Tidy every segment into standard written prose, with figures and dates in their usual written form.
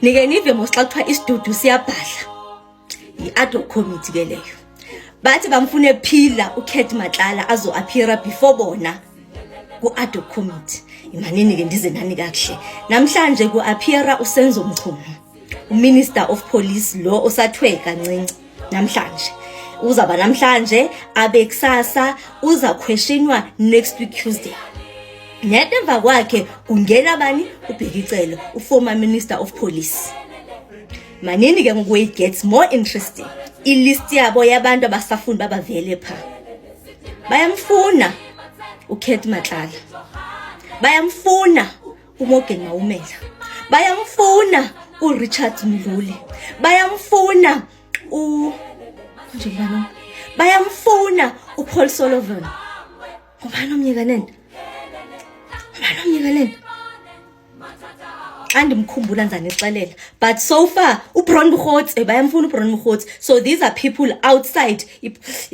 Nike nive mosxa kuthiwa isidudu siyabhadla. I-ad hoc committee ke leyo. Bathi bamfune phila uKat Matlala azo appear before bona ku-ad hoc committee. Imanini ke ndize nani kakuhle. Namhlanje ku-appear uSenzo Mchunu, uMinister of Police lo osathwe kancinci namhlanje. Uzaba namhlanje abe kusasa uza questionwa next week Tuesday. Ngemva kwakhe kungena bani uBhekicelo, uformer Minister of Police. Manini ke ngoku it gets more interesting. Ilist yabo yabantu abasafuni babavele pha. Bayamfuna uKat Matlala. Bayamfuna uMorgan Maumela. Bayamfuna uRichard Mdluli. Bayamfuna njengani? Bayamfuna uPaul Sullivan. Ngubani omnyekaneni? Andimkhumbula nzani exelela, but so far uBron Mkhotsi bayamfuna uBron Mkhotsi. So these are people outside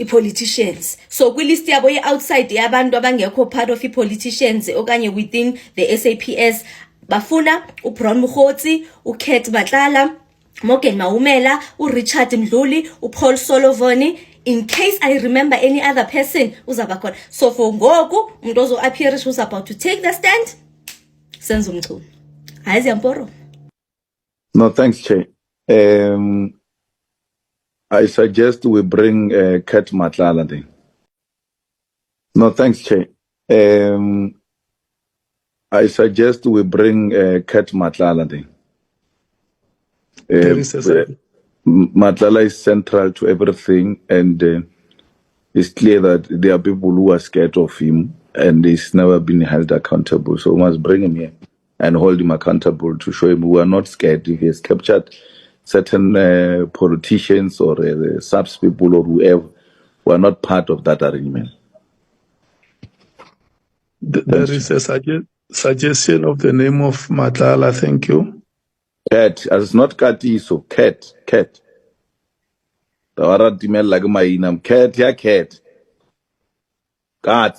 politicians. So kwilist yabo outside yabantu abangekho part of politicians okanye within the SAPS bafuna uBron Mkhotsi, uKat Matlala, Morgan Maumela, uRichard Mdluli, uPaul Sullivan. In case I remember any other person uzaba khona. So for ngoku umuntu ozo appear who's about to take the stand, Senzo Mchunu. Hayi ziyamporo. No, thanks, Che. I suggest we bring Kat Matlala then. No, thanks, Che. I suggest we bring Kat Matlala then. Matlala is central to everything, and it's clear that there are people who are scared of him, and he's never been held accountable. So we must bring him here and hold him accountable to show him we are not scared. If he has captured certain politicians or subs people or whoever, we are not part of that arrangement. There is a suggestion of the name of Matlala. Thank you. Kat, it's not Katiso, Kat. The other female like my name, Kat, yeah, Kat. Kat.